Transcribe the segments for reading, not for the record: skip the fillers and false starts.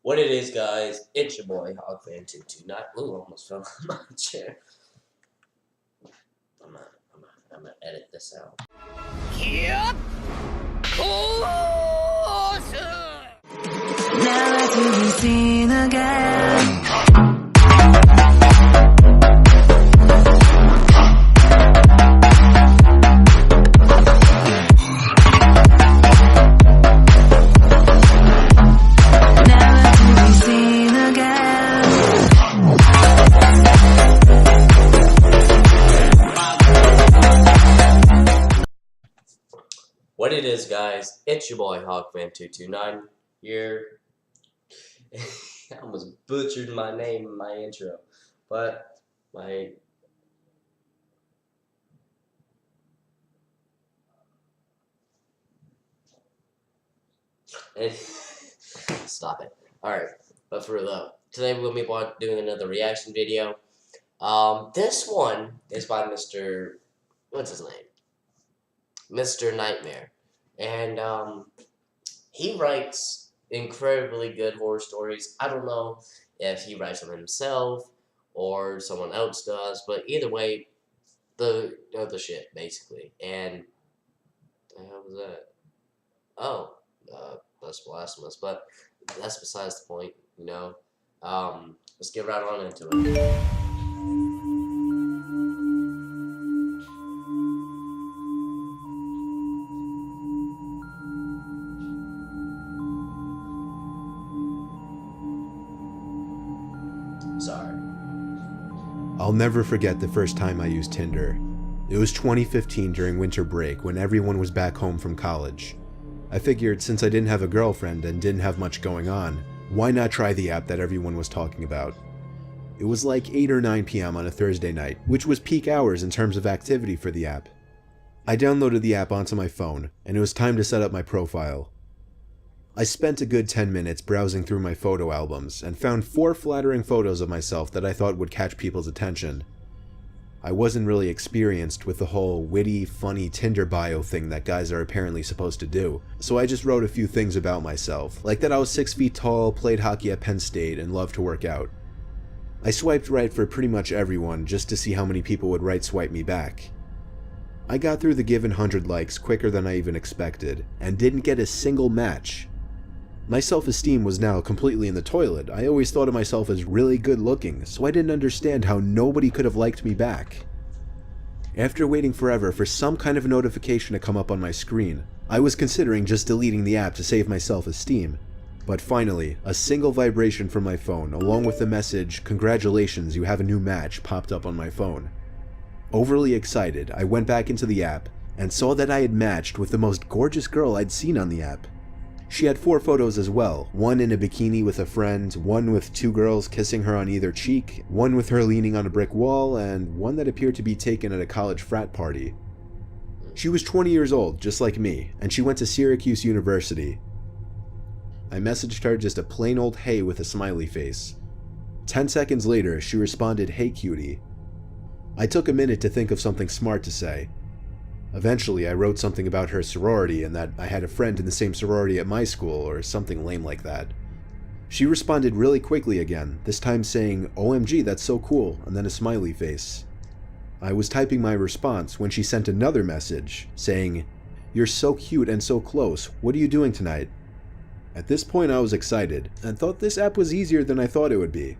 What it is, guys, it's your boy, Hogfan229. Ooh, almost fell on my chair. I'm gonna edit this out. Yep. Never to be seen again. What it is, guys, it's your boy, Hogfan229 here. I almost butchered my name in my intro, but stop it. Alright, but for real, today we're going to be doing another reaction video. This one is by Mr. What's his name? Mr. Nightmare. And he writes incredibly good horror stories. I don't know if he writes them himself or someone else does, but either way, the shit, basically. And what the hell was that? Oh, that's blasphemous, but that's besides the point, you know. Let's get right on into it. Sorry. I'll never forget the first time I used Tinder. It was 2015 during winter break when everyone was back home from college. I figured since I didn't have a girlfriend and didn't have much going on, why not try the app that everyone was talking about? It was like 8 or 9 p.m. on a Thursday night, which was peak hours in terms of activity for the app. I downloaded the app onto my phone, and it was time to set up my profile. I spent a good 10 minutes browsing through my photo albums and found 4 flattering photos of myself that I thought would catch people's attention. I wasn't really experienced with the whole witty, funny Tinder bio thing that guys are apparently supposed to do, so I just wrote a few things about myself, like that I was 6 feet tall, played hockey at Penn State, and loved to work out. I swiped right for pretty much everyone just to see how many people would right swipe me back. I got through the given 100 likes quicker than I even expected, and didn't get a single match. My self-esteem was now completely in the toilet. I always thought of myself as really good looking, so I didn't understand how nobody could have liked me back. After waiting forever for some kind of notification to come up on my screen, I was considering just deleting the app to save my self-esteem. But finally, a single vibration from my phone, along with the message, "Congratulations, you have a new match," popped up on my phone. Overly excited, I went back into the app and saw that I had matched with the most gorgeous girl I'd seen on the app. She had 4 photos as well, one in a bikini with a friend, one with 2 girls kissing her on either cheek, one with her leaning on a brick wall, and one that appeared to be taken at a college frat party. She was 20 years old, just like me, and she went to Syracuse University. I messaged her just a plain old hey with a smiley face. 10 seconds later, she responded, "Hey cutie." I took a minute to think of something smart to say. Eventually, I wrote something about her sorority and that I had a friend in the same sorority at my school, or something lame like that. She responded really quickly again, this time saying, "OMG, that's so cool," and then a smiley face. I was typing my response when she sent another message, saying, "You're so cute and so close, what are you doing tonight?" At this point I was excited, and thought this app was easier than I thought it would be.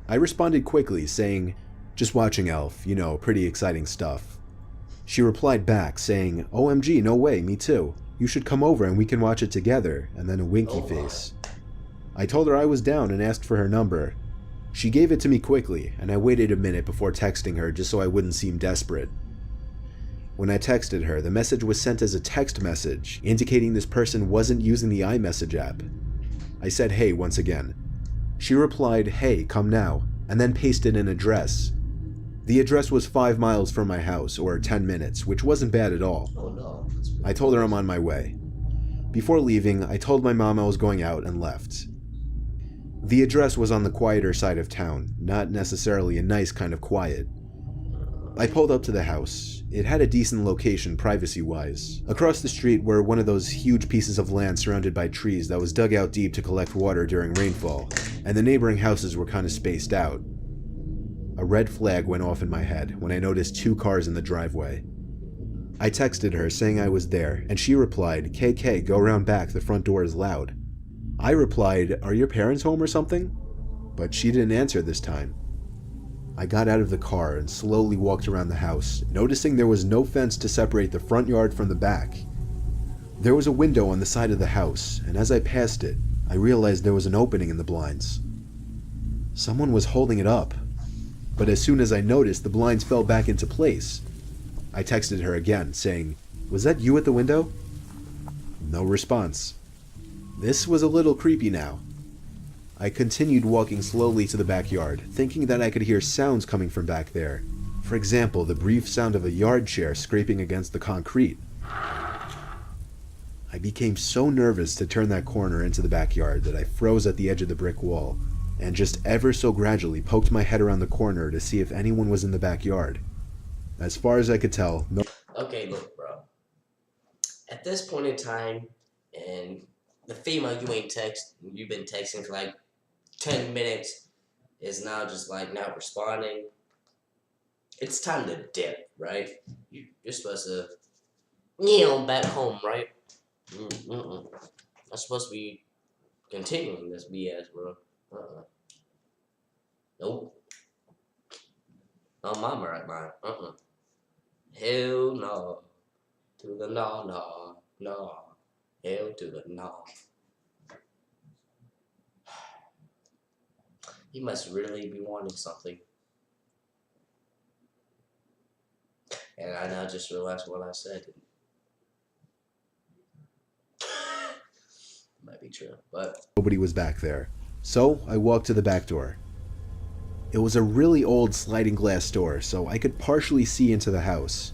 I responded quickly, saying, "Just watching Elf, you know, pretty exciting stuff." She replied back, saying, "OMG, no way, me too. You should come over and we can watch it together," and then a winky face. I told her I was down and asked for her number. She gave it to me quickly, and I waited a minute before texting her just so I wouldn't seem desperate. When I texted her, the message was sent as a text message, indicating this person wasn't using the iMessage app. I said hey once again. She replied, "Hey, come now," and then pasted an address. The address was 5 miles from my house, or 10 minutes, which wasn't bad at all. Oh no. I told her I'm on my way. Before leaving, I told my mom I was going out and left. The address was on the quieter side of town, not necessarily a nice kind of quiet. I pulled up to the house. It had a decent location privacy-wise. Across the street were one of those huge pieces of land surrounded by trees that was dug out deep to collect water during rainfall, and the neighboring houses were kind of spaced out. A red flag went off in my head when I noticed 2 cars in the driveway. I texted her saying I was there, and she replied, "KK, go around back, the front door is loud." I replied, "Are your parents home or something?" But she didn't answer this time. I got out of the car and slowly walked around the house, noticing there was no fence to separate the front yard from the back. There was a window on the side of the house, and as I passed it, I realized there was an opening in the blinds. Someone was holding it up, but as soon as I noticed, the blinds fell back into place. I texted her again, saying, "Was that you at the window?" No response. This was a little creepy now. I continued walking slowly to the backyard, thinking that I could hear sounds coming from back there. For example, the brief sound of a yard chair scraping against the concrete. I became so nervous to turn that corner into the backyard that I froze at the edge of the brick wall, and just ever so gradually poked my head around the corner to see if anyone was in the backyard. As far as I could tell, no. Okay, look, bro. At this point in time, and the female you've been texting for like 10 minutes is now just like not responding. It's time to dip, right? You're supposed to, back home, right? I'm supposed to be continuing this BS, bro. Nope. On my right mind. Hell no. To the no. Hell to the no. He must really be wanting something. And I now just realized what I said. Might be true, but Nobody was back there. So I walked to the back door. It was a really old sliding glass door, so I could partially see into the house.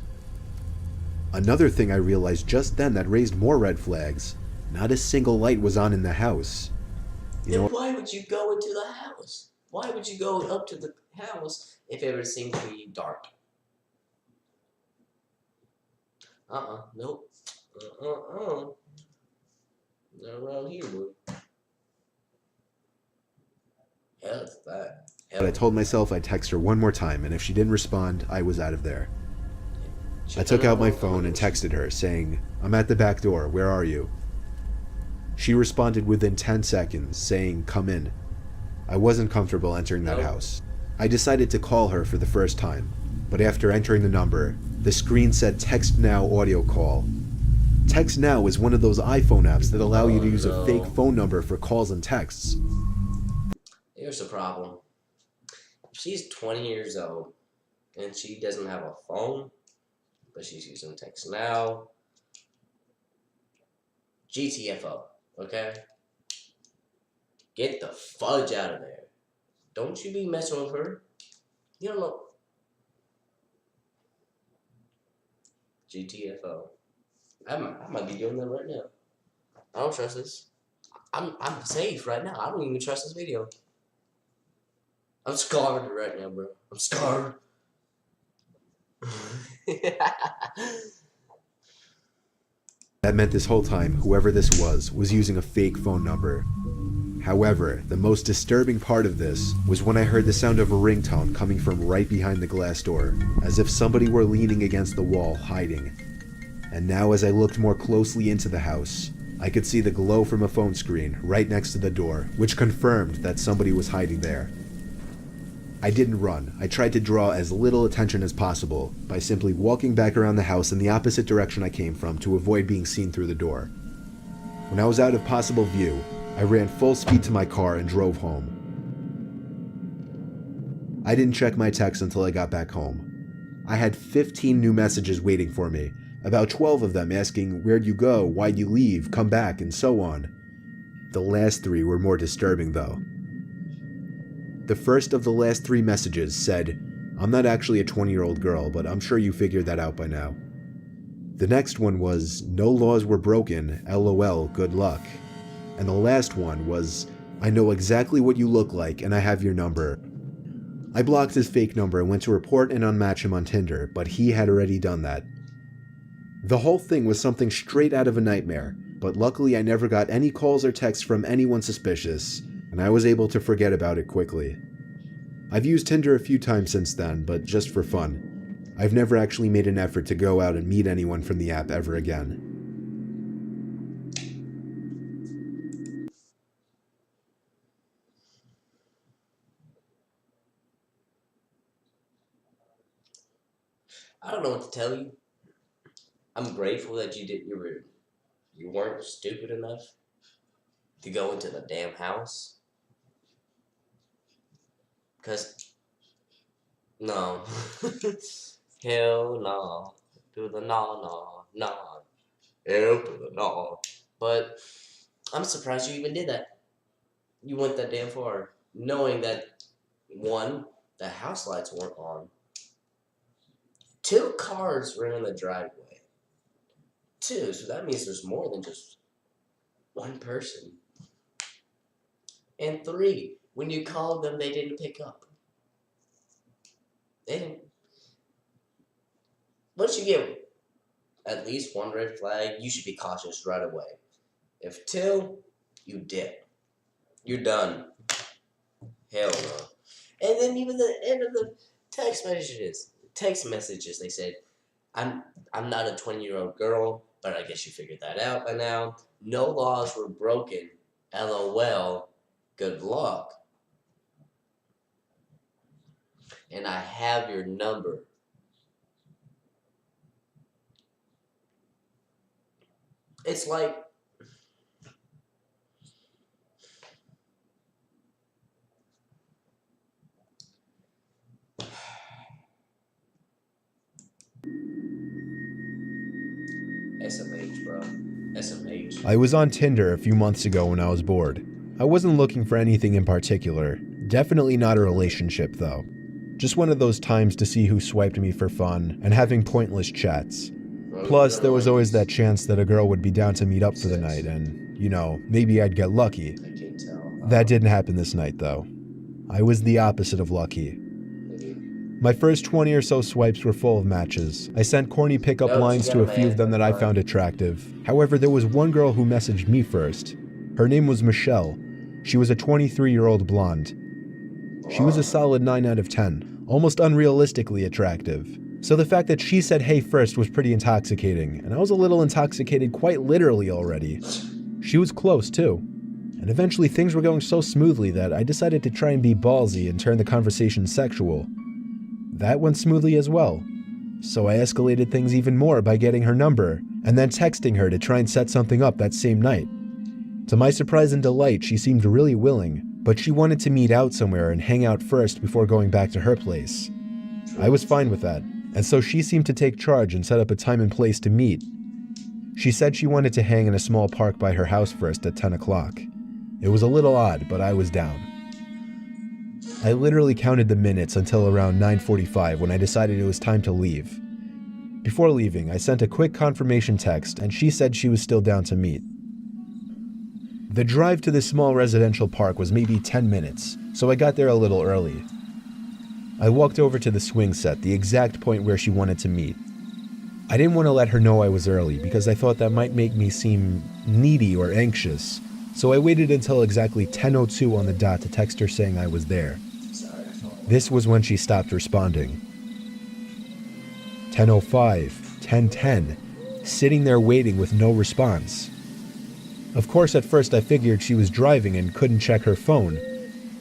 Another thing I realized just then that raised more red flags: not a single light was on in the house. then why would you go into the house? Why would you go up to the house if it would seem to be dark? Nope. Not around here, boy. Hell is that. But I told myself I'd text her one more time, and if she didn't respond, I was out of there. I took out my phone and texted her, saying, "I'm at the back door, where are you?" She responded within 10 seconds, saying, "Come in." I wasn't comfortable entering that house. I decided to call her for the first time, but after entering the number, the screen said "Text Now audio call." Text Now is one of those iPhone apps that allow you to use a fake phone number for calls and texts. Here's the problem. If she's 20 years old and she doesn't have a phone, but she's using Text Now, GTFO, okay? Get the fudge out of there. Don't you be messing with her. You don't know. GTFO. I might be doing that right now. I don't trust this. I'm safe right now. I don't even trust this video. I'm scarred right now, bro. I'm scarred. That meant this whole time, whoever this was using a fake phone number. However, the most disturbing part of this was when I heard the sound of a ringtone coming from right behind the glass door, as if somebody were leaning against the wall, hiding. And now as I looked more closely into the house, I could see the glow from a phone screen right next to the door, which confirmed that somebody was hiding there. I didn't run. I tried to draw as little attention as possible by simply walking back around the house in the opposite direction I came from to avoid being seen through the door. When I was out of possible view, I ran full speed to my car and drove home. I didn't check my texts until I got back home. I had 15 new messages waiting for me, about 12 of them asking where'd you go, why'd you leave, come back, and so on. The last 3 were more disturbing though. The first of the last 3 messages said, "I'm not actually a 20-year-old girl, but I'm sure you figured that out by now." The next one was, "No laws were broken, LOL, good luck." And the last one was, "I know exactly what you look like and I have your number." I blocked his fake number and went to report and unmatch him on Tinder, but he had already done that. The whole thing was something straight out of a nightmare, but luckily I never got any calls or texts from anyone suspicious, and I was able to forget about it quickly. I've used Tinder a few times since then, but just for fun. I've never actually made an effort to go out and meet anyone from the app ever again. I don't know what to tell you. I'm grateful that you weren't stupid enough to go into the damn house. Cause no, hell no, to the no, hell to the no. But I'm surprised you even did that. You went that damn far, knowing that one, the house lights weren't on. 2 cars were in the driveway. 2, so that means there's more than just one person. And 3, when you called them, they didn't pick up. They didn't. Once you get at least 1 red flag, you should be cautious right away. If 2, you dip. You're done. Hell no. And then even the end of the text messages, they said, I'm not a 20-year-old girl, but I guess you figured that out by now. No laws were broken. LOL. Good luck. And I have your number. It's like SMH, bro. SMH. I was on Tinder a few months ago when I was bored. I wasn't looking for anything in particular. Definitely not a relationship, though. Just one of those times to see who swiped me for fun and having pointless chats. Plus, there was always that chance that a girl would be down to meet up for the night and, you know, maybe I'd get lucky. I can't tell. That didn't happen this night, though. I was the opposite of lucky. My first 20 or so swipes were full of matches. I sent corny pickup lines to a few of them that I found attractive. However, there was one girl who messaged me first. Her name was Michelle. She was a 23-year-old blonde. She was a solid 9 out of 10, almost unrealistically attractive. So the fact that she said hey first was pretty intoxicating, and I was a little intoxicated quite literally already. She was close too. And eventually things were going so smoothly that I decided to try and be ballsy and turn the conversation sexual. That went smoothly as well. So I escalated things even more by getting her number, and then texting her to try and set something up that same night. To my surprise and delight, she seemed really willing, but she wanted to meet out somewhere and hang out first before going back to her place. I was fine with that, and so she seemed to take charge and set up a time and place to meet. She said she wanted to hang in a small park by her house first at 10 o'clock. It was a little odd, but I was down. I literally counted the minutes until around 9:45 when I decided it was time to leave. Before leaving, I sent a quick confirmation text and she said she was still down to meet. The drive to this small residential park was maybe 10 minutes, so I got there a little early. I walked over to the swing set, the exact point where she wanted to meet. I didn't want to let her know I was early because I thought that might make me seem needy or anxious, so I waited until exactly 10:02 on the dot to text her saying I was there. This was when she stopped responding. 10:05, 10:10, sitting there waiting with no response. Of course, at first I figured she was driving and couldn't check her phone,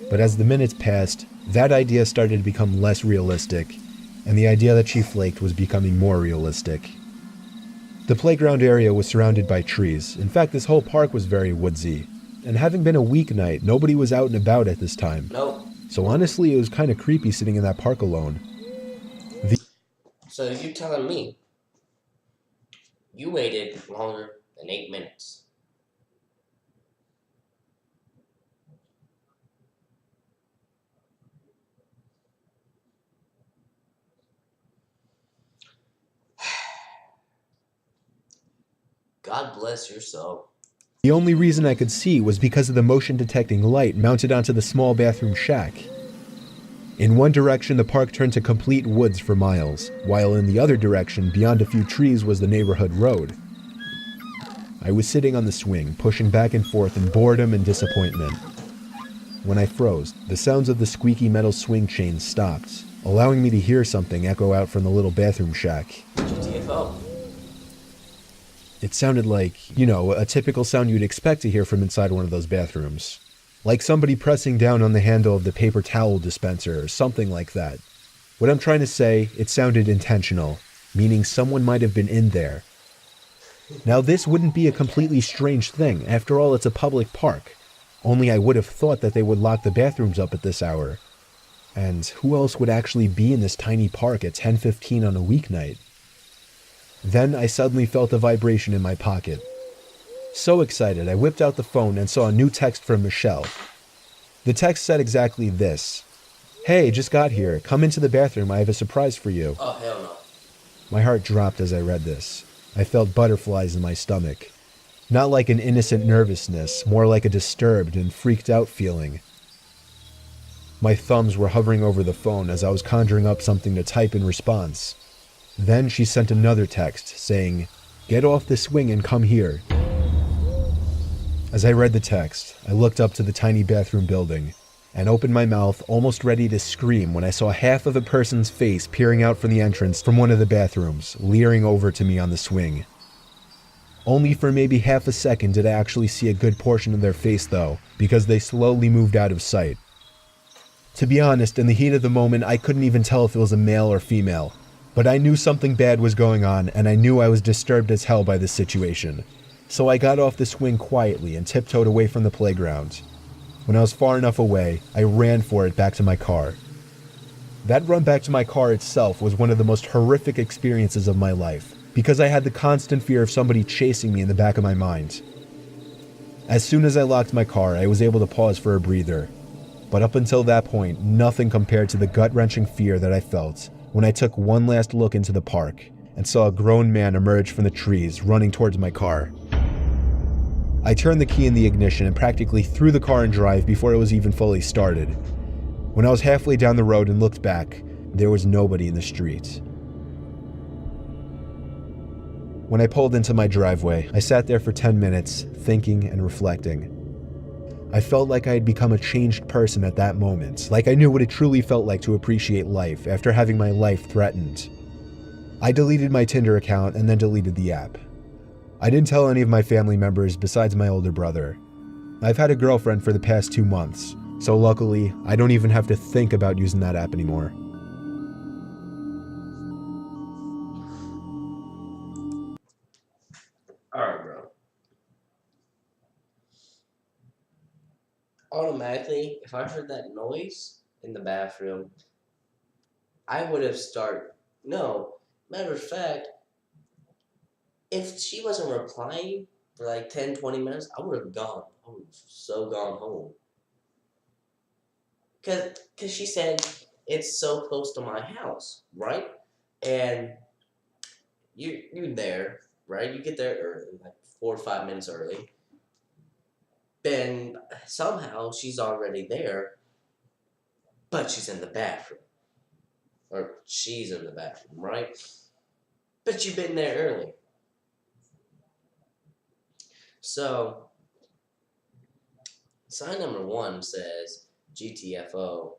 but as the minutes passed, that idea started to become less realistic, and the idea that she flaked was becoming more realistic. The playground area was surrounded by trees. In fact, this whole park was very woodsy, and having been a weeknight, nobody was out and about at this time. Nope. So honestly, it was kind of creepy sitting in that park alone. So you're telling me you waited longer than 8 minutes? God bless your soul. The only reason I could see was because of the motion detecting light mounted onto the small bathroom shack. In one direction, the park turned to complete woods for miles, while in the other direction, beyond a few trees, was the neighborhood road. I was sitting on the swing, pushing back and forth in boredom and disappointment. When I froze, the sounds of the squeaky metal swing chains stopped, allowing me to hear something echo out from the little bathroom shack. GTFO. It sounded like, a typical sound you'd expect to hear from inside one of those bathrooms. Like somebody pressing down on the handle of the paper towel dispenser or something like that. What I'm trying to say, it sounded intentional, meaning someone might have been in there. Now this wouldn't be a completely strange thing, after all it's a public park. Only I would have thought that they would lock the bathrooms up at this hour. And who else would actually be in this tiny park at 10:15 on a weeknight? Then I suddenly felt a vibration in my pocket. So excited, I whipped out the phone and saw a new text from Michelle. The text said exactly this. "Hey, just got here. Come into the bathroom. I have a surprise for you." Oh, hell no. My heart dropped as I read this. I felt butterflies in my stomach. Not like an innocent nervousness, more like a disturbed and freaked out feeling. My thumbs were hovering over the phone as I was conjuring up something to type in response. Then she sent another text saying, "Get off the swing and come here." As I read the text, I looked up to the tiny bathroom building and opened my mouth, almost ready to scream when I saw half of a person's face peering out from the entrance from one of the bathrooms, leering over to me on the swing. Only for maybe half a second did I actually see a good portion of their face though, because they slowly moved out of sight. To be honest, in the heat of the moment, I couldn't even tell if it was a male or female, but I knew something bad was going on and I knew I was disturbed as hell by this situation. So I got off the swing quietly and tiptoed away from the playground. When I was far enough away, I ran for it back to my car. That run back to my car itself was one of the most horrific experiences of my life, because I had the constant fear of somebody chasing me in the back of my mind. As soon as I locked my car, I was able to pause for a breather. But up until that point, nothing compared to the gut-wrenching fear that I felt when I took one last look into the park and saw a grown man emerge from the trees running towards my car. I turned the key in the ignition and practically threw the car in drive before it was even fully started. When I was halfway down the road and looked back, there was nobody in the street. When I pulled into my driveway, I sat there for 10 minutes, thinking and reflecting. I felt like I had become a changed person at that moment, like I knew what it truly felt like to appreciate life after having my life threatened. I deleted my Tinder account and then deleted the app. I didn't tell any of my family members besides my older brother. I've had a girlfriend for the past 2 months, so luckily, I don't even have to think about using that app anymore. Alright, bro. Automatically, if I heard that noise in the bathroom, I would have No, matter of fact, if she wasn't replying for like 10, 20 minutes, I would have gone. I would have so gone home. Cause she said it's so close to my house, right? And you're there, right? You get there early, like 4 or 5 minutes early. Then somehow she's already there, but she's in the bathroom. Or she's in the bathroom, right? But you've been there early. So, sign number 1 says GTFO.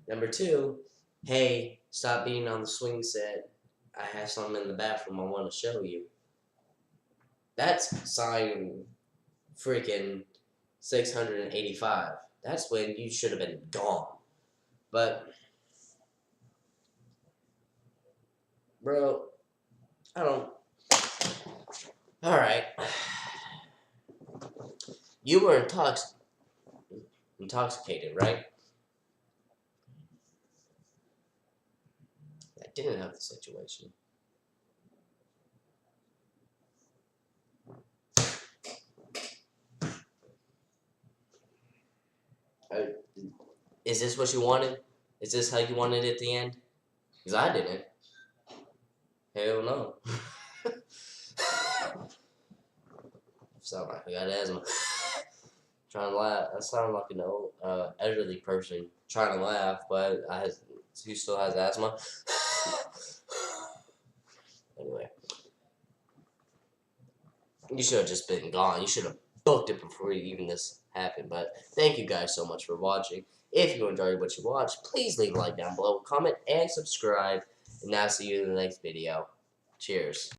Number 2, hey, stop being on the swing set. I have something in the bathroom I want to show you. That's sign freaking 685. That's when you should have been gone. But, bro, I don't. Alright. You were intoxicated, right? I didn't have the situation. Is this what you wanted? Is this how you wanted it at the end? Because I didn't. Hell no. Sound like I got asthma. Trying to laugh. I sound like an old, elderly person trying to laugh, but he still has asthma. Anyway, you should have just been gone. You should have booked it before even this happened. But thank you guys so much for watching. If you enjoyed what you watched, please leave a like down below, comment, and subscribe. And I'll see you in the next video. Cheers.